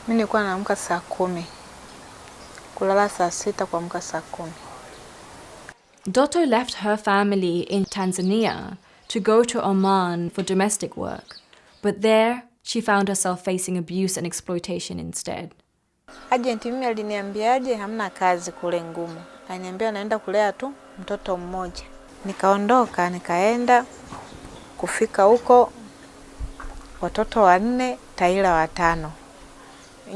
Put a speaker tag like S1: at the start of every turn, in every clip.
S1: Mimi nilikuwa naamka saa 10. Kulala saa 6 kuamka saa 10.
S2: Dotto left her family in Tanzania to go to Oman for domestic work, but there she found herself facing abuse and exploitation instead.
S1: Agent mimi aliniambiaje hamna kazi kule ngumu. Aliniambia naenda kulea tu mtoto mmoja. Nikaondoka nikaenda kufika huko watoto 4, taila 5.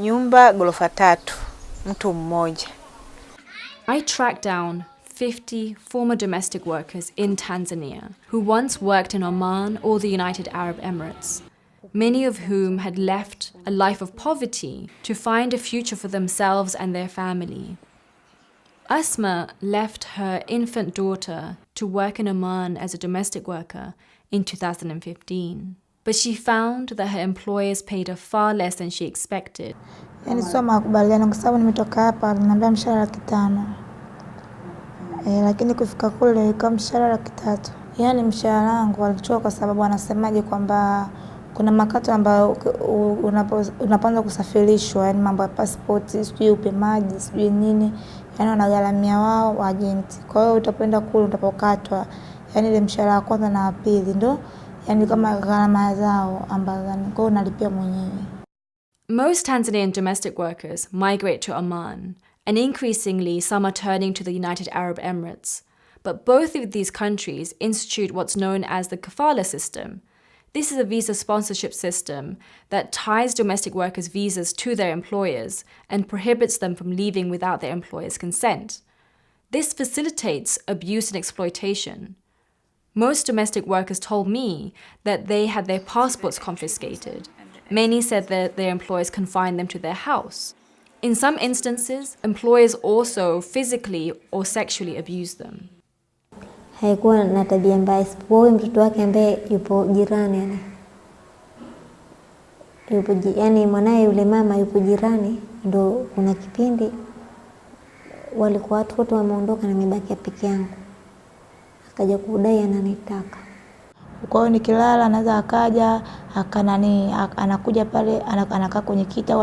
S1: Nyumba ghorofa 3, mtu mmoja.
S2: I tracked down 50 former domestic workers in Tanzania who once worked in Oman or the United Arab Emirates, many of whom had left a life of poverty to find a future for themselves and their family. Asma left her infant daughter to work in Oman as a domestic worker in 2015. But she found that her employers paid her far less than she expected.
S3: Yani sio makubaliano kwa sababu nimetoka hapa nimeambia mshahara 500. Lakini kufika kule kama mshahara 300. Yani mshahara wangu walichukua kwa sababu wanasemaje kwamba kuna makato ambayo unapoanza kusafirishwa, yani mambo ya passport, sijui upimaji, sijui nini, yani wanagharamia wao agent. Kwa hiyo utakwenda kule utapokatwa, yani ile mshahara wa kwanza na wa pili ndo yani kama gharama zao ambazo kwa unalipia mwenyewe.
S2: Most Tanzanian domestic workers migrate to Oman, and increasingly some are turning to the United Arab Emirates. But both of these countries institute what's known as the kafala system. This is a visa sponsorship system that ties domestic workers' visas to their employers and prohibits them from leaving without their employer's consent. This facilitates abuse and exploitation. Most domestic workers told me that they had their passports confiscated. Many said that their employers confined them to their house. In some instances, employers also physically or sexually abused them.
S4: Haikuwa na tabia mbaya isipokuwa huyo mtoto wake ambaye yupo jirani yani mwanae yule mama yupo jirani, ndo kuna kipindi walikuwa watu wote wameondoka na mibaki peke yangu. Akaja kudai ananitaka.
S3: Kwa hiyo nikilala anaweza akaja anakuja pale anakaa kwenye kiti au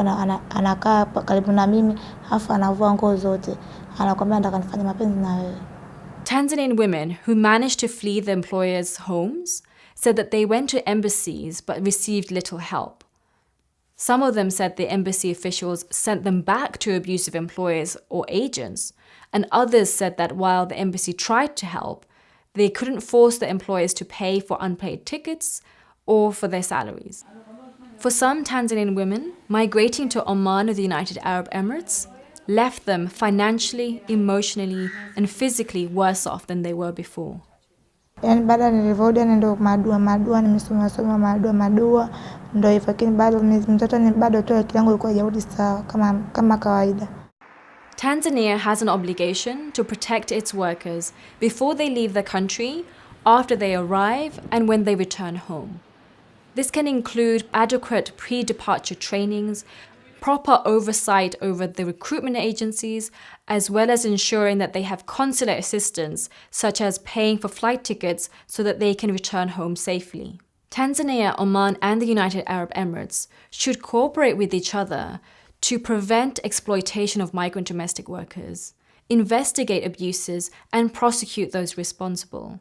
S3: anakaa karibu na mimi afa anavua nguo zote. Anakuambia nataka nifanye mapenzi na wewe.
S2: Tanzanian women who managed to flee their employers' homes said that they went to embassies but received little help. Some of them said the embassy officials sent them back to abusive employers or agents, and others said that while the embassy tried to help, they couldn't force the employers to pay for unpaid tickets or for their salaries. For some Tanzanian women, migrating to Oman or the United Arab Emirates left them financially, emotionally, and physically worse off than they were before.
S3: Yani baada nilivyorudi ndo madua nimesoma madua ndo hivyo, lakini bado mtoto ni bado tu kilango ilikuwa hajarudi sawa kama kawaida.
S2: Tanzania has an obligation to protect its workers before they leave the country, after they arrive, and when they return home. This can include adequate pre-departure trainings, proper oversight over the recruitment agencies, as well as ensuring that they have consular assistance, such as paying for flight tickets so that they can return home safely. Tanzania, Oman, and the United Arab Emirates should cooperate with each other to prevent exploitation of migrant domestic workers, investigate abuses, and prosecute those responsible.